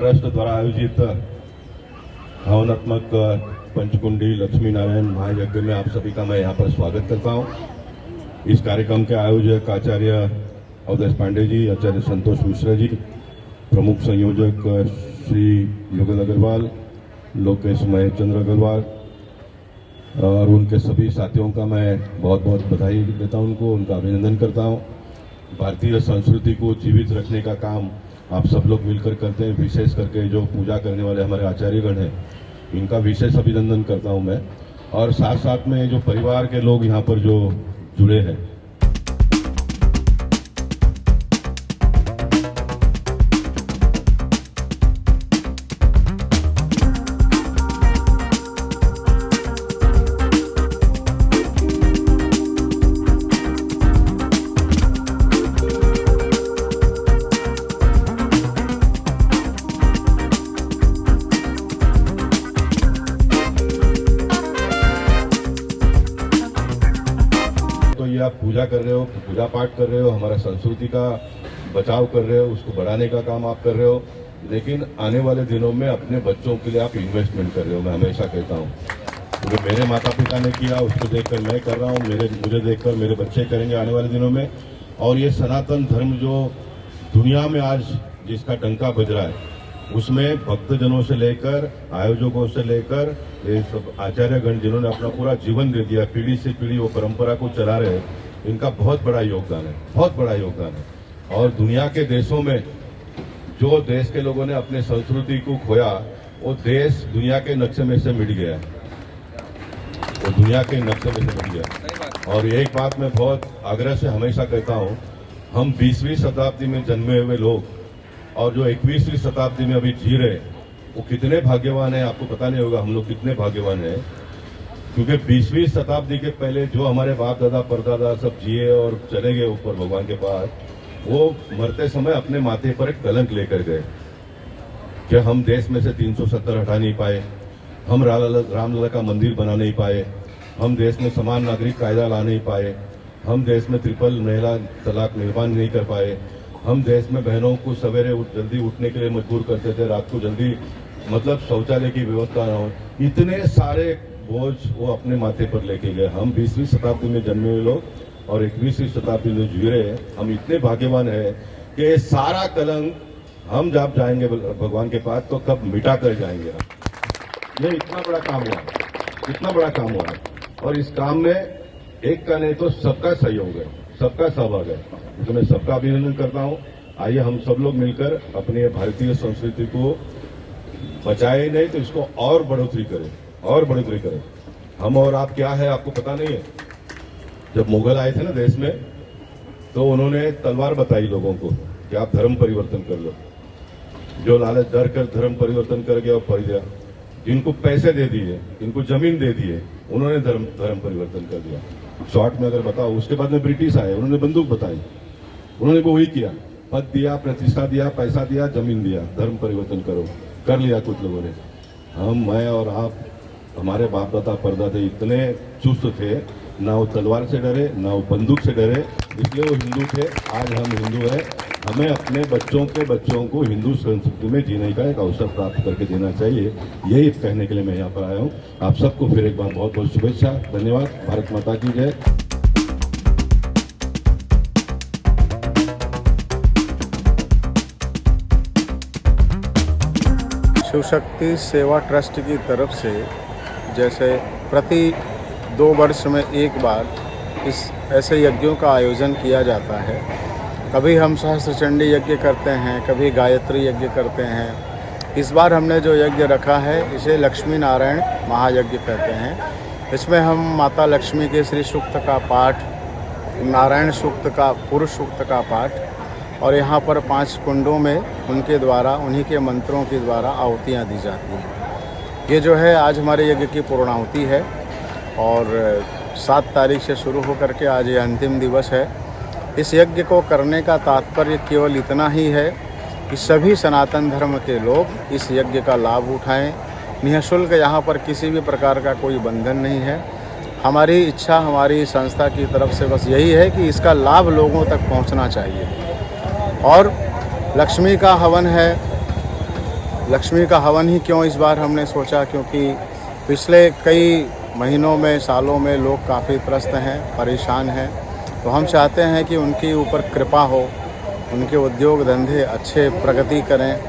Trust द्वारा आयोजित भावनात्मक पंचकुंडी लक्ष्मी नारायण महायज्ञ में आप सभी का मैं यहाँ पर स्वागत करता हूँ। इस कार्यक्रम के आयोजक आचार्य अवधेश पांडे जी, आचार्य संतोष मिश्रा जी, प्रमुख संयोजक श्री युगल अग्रवाल, लोकेश महेश चंद्र अग्रवाल और उनके सभी साथियों का मैं बहुत बहुत बधाई देता हूँ, उनका अभिनंदन करता हूँ। भारतीय संस्कृति को जीवित रखने का काम आप सब लोग मिलकर करते हैं। विशेष करके जो पूजा करने वाले हमारे आचार्यगण हैं, इनका विशेष अभिनंदन करता हूं मैं। और साथ साथ में जो परिवार के लोग यहाँ पर जो जुड़े हैं, तो ये आप पूजा कर रहे हो, पूजा पाठ कर रहे हो, हमारा संस्कृति का बचाव कर रहे हो, उसको बढ़ाने का काम आप कर रहे हो, लेकिन आने वाले दिनों में अपने बच्चों के लिए आप इन्वेस्टमेंट कर रहे हो। मैं हमेशा कहता हूँ, क्योंकि मेरे माता पिता ने किया, उसको देखकर मैं कर रहा हूँ, मुझे देखकर मेरे बच्चे करेंगे आने वाले दिनों में। और ये सनातन धर्म जो दुनिया में आज जिसका डंका बज रहा है, उसमें भक्तजनों से लेकर आयोजकों से लेकर ये सब आचार्यगण जिन्होंने अपना पूरा जीवन दे दिया, पीढ़ी से पीढ़ी वो परंपरा को चला रहे हैं, इनका बहुत बड़ा योगदान है, बहुत बड़ा योगदान है। और दुनिया के देशों में जो देश के लोगों ने अपने संस्कृति को खोया, वो देश दुनिया के नक्शे में से मिट गया है, वो दुनिया के नक्शे में से मिट गया। और एक बात मैं बहुत आग्रह से हमेशा कहता हूँ, हम 20वीं शताब्दी में जन्मे हुए लोग और जो 21वीं शताब्दी में अभी जी रहे, वो कितने भाग्यवान हैं। आपको पता नहीं होगा हम लोग कितने भाग्यवान हैं, क्योंकि 20वीं शताब्दी के पहले जो हमारे बाप दादा परदादा सब जिए और चले गए ऊपर भगवान के पास, वो मरते समय अपने माथे पर एक कलंक लेकर गए कि हम देश में से 370 हटा नहीं पाए, हम रामलला का मंदिर बना नहीं पाए, हम देश में समान नागरिक कायदा ला नहीं पाए, हम देश में ट्रिपल महिला तलाक निर्माण नहीं कर पाए, हम देश में बहनों को सवेरे जल्दी उठने के लिए मजबूर करते थे, रात को जल्दी मतलब शौचालय की व्यवस्था ना हो। इतने सारे बोझ वो अपने माथे पर लेके गए। हम 20वीं शताब्दी में जन्मे हुए लोग और 21वीं शताब्दी में जी रहे हैं, हम इतने भाग्यवान हैं कि सारा कलंक हम जब जाएंगे भगवान के पास तो कब मिटा कर जाएंगे। ये इतना बड़ा काम हुआ, इतना बड़ा काम हुआ। और इस काम में एक का नहीं तो सबका सहयोग है, सबका सहभाग है, तो मैं सबका अभिनंदन करता हूं। आइए हम सब लोग मिलकर अपने भारतीय संस्कृति को बचाए नहीं तो इसको और बढ़ोतरी करें, और बढ़ोतरी करें। हम और आप क्या है आपको पता नहीं है। जब मुगल आए थे ना देश में, तो उन्होंने तलवार बताई लोगों को कि आप धर्म परिवर्तन कर लो। जो लालच डर कर धर्म परिवर्तन कर गया और पड़ गया। जिनको पैसे दे दिए, इनको जमीन दे दिए, उन्होंने धर्म परिवर्तन कर दिया। शॉर्ट में अगर बताओ, उसके बाद में ब्रिटिश आए, उन्होंने बंदूक बताई, उन्होंने वो वही किया, पद दिया, प्रतिष्ठा दिया, पैसा दिया, जमीन दिया, धर्म परिवर्तन करो, कर लिया कुछ लोगों ने। हम, मैं और आप, हमारे बाप दादा परदादे इतने चुस्त थे, ना वो तलवार से डरे, ना वो बंदूक से डरे, इसलिए वो हिंदू थे। आज हम हिंदू हैं। हमें अपने बच्चों को हिंदू संस्कृति में जीने का एक अवसर प्राप्त करके देना चाहिए। यही कहने के लिए मैं यहाँ पर आया हूँ। आप सबको फिर एक बार बहुत बहुत शुभेच्छा, धन्यवाद। भारत माता की जय। शिव शक्ति सेवा ट्रस्ट की तरफ से जैसे प्रति 2 वर्ष में एक बार इस ऐसे यज्ञों का आयोजन किया जाता है। कभी हम सहस्त्र चंडी यज्ञ करते हैं, कभी गायत्री यज्ञ करते हैं। इस बार हमने जो यज्ञ रखा है इसे लक्ष्मी नारायण महायज्ञ कहते हैं। इसमें हम माता लक्ष्मी के श्री सूक्त का पाठ, नारायण सूक्त का, पुरुष सूक्त का पाठ और यहाँ पर 5 कुंडों में उनके द्वारा, उन्हीं के मंत्रों के द्वारा आहुतियाँ दी जाती हैं। ये जो है आज हमारे यज्ञ की पूर्णाहुति है और 7 तारीख से शुरू होकर के आज ये अंतिम दिवस है। इस यज्ञ को करने का तात्पर्य केवल इतना ही है कि सभी सनातन धर्म के लोग इस यज्ञ का लाभ उठाएं। निःशुल्क, यहाँ पर किसी भी प्रकार का कोई बंधन नहीं है। हमारी इच्छा, हमारी संस्था की तरफ से बस यही है कि इसका लाभ लोगों तक पहुँचना चाहिए। और लक्ष्मी का हवन है, लक्ष्मी का हवन ही क्यों इस बार हमने सोचा, क्योंकि पिछले कई महीनों में, सालों में लोग काफ़ी त्रस्त हैं, परेशान हैं। तो हम चाहते हैं कि उनके ऊपर कृपा हो, उनके उद्योग धंधे अच्छे प्रगति करें,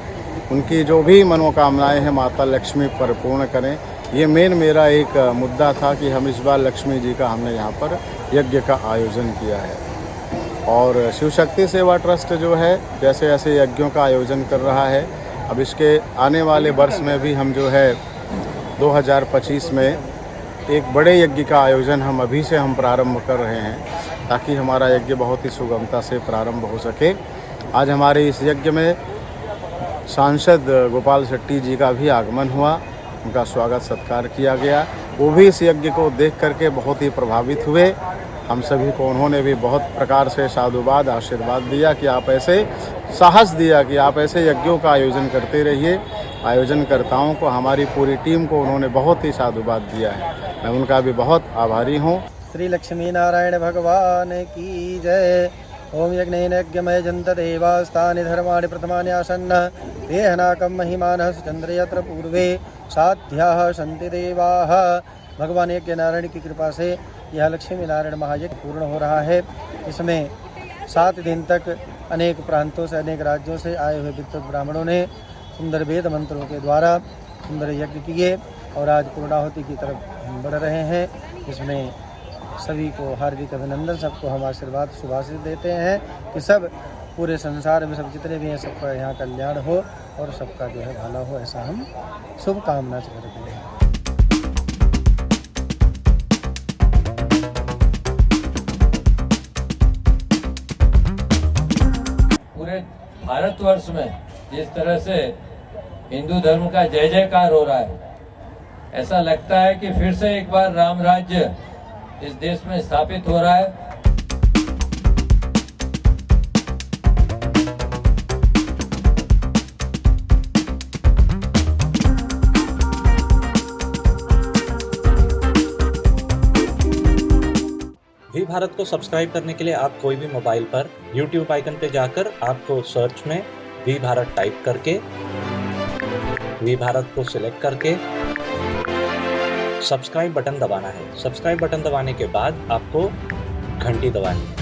उनकी जो भी मनोकामनाएं हैं माता लक्ष्मी परिपूर्ण करें। ये मेन मेरा एक मुद्दा था कि हम इस बार लक्ष्मी जी का हमने यहाँ पर यज्ञ का आयोजन किया है। और शिव शक्ति सेवा ट्रस्ट जो है जैसे ऐसे यज्ञों का आयोजन कर रहा है, अब इसके आने वाले वर्ष में भी हम जो है 2025 में एक बड़े यज्ञ का आयोजन हम अभी से हम प्रारंभ कर रहे हैं, ताकि हमारा यज्ञ बहुत ही सुगमता से प्रारंभ हो सके। आज हमारे इस यज्ञ में सांसद गोपाल शेट्टी जी का भी आगमन हुआ, उनका स्वागत सत्कार किया गया। वो भी इस यज्ञ को देख करके बहुत ही प्रभावित हुए। हम सभी को उन्होंने भी बहुत प्रकार से साधुवाद, आशीर्वाद दिया कि आप ऐसे साहस दिया कि आप ऐसे यज्ञों का आयोजन करते रहिए। आयोजनकर्ताओं को, हमारी पूरी टीम को उन्होंने बहुत ही साधुवाद दिया है। मैं उनका भी बहुत आभारी हूँ। श्री लक्ष्मी नारायण भगवान की जय। ओम यज्ञेन यज्ञमय जन्त देवास्तानि धर्माणि प्रथमानि आसन्न देहनाकं महिमानः चंद्र यत्र पूर्वे साध्याः सन्ति देवाः। भगवान यज्ञ नारायण की कृपा से यह लक्ष्मी नारायण महायज्ञ पूर्ण हो रहा है। इसमें 7 दिन तक अनेक प्रांतों से, अनेक राज्यों से आए हुए विद्वत ब्राह्मणों ने सुंदर वेद मंत्रों के द्वारा सुंदर यज्ञ किए और आज पूर्णाहुति की तरफ हम बढ़ रहे हैं। इसमें सभी को हार्दिक अभिनंदन, सबको हम आशीर्वाद शुभाशीष देते हैं कि सब पूरे संसार में सब जितने भी हैं सबका यहाँ कल्याण हो और सबका जो है भला हो, ऐसा हम शुभकामना से करते हैं। पूरे भारतवर्ष में जिस तरह से हिंदू धर्म का जय जयकार हो रहा है, ऐसा लगता है कि फिर से एक बार राम राज्य इस देश में स्थापित हो रहा है। वी भारत को सब्सक्राइब करने के लिए आप कोई भी मोबाइल पर YouTube आइकन पे जाकर आपको सर्च में वी भारत टाइप करके वी भारत को सिलेक्ट करके सब्सक्राइब बटन दबाना है। सब्सक्राइब बटन दबाने के बाद आपको घंटी दबानी है।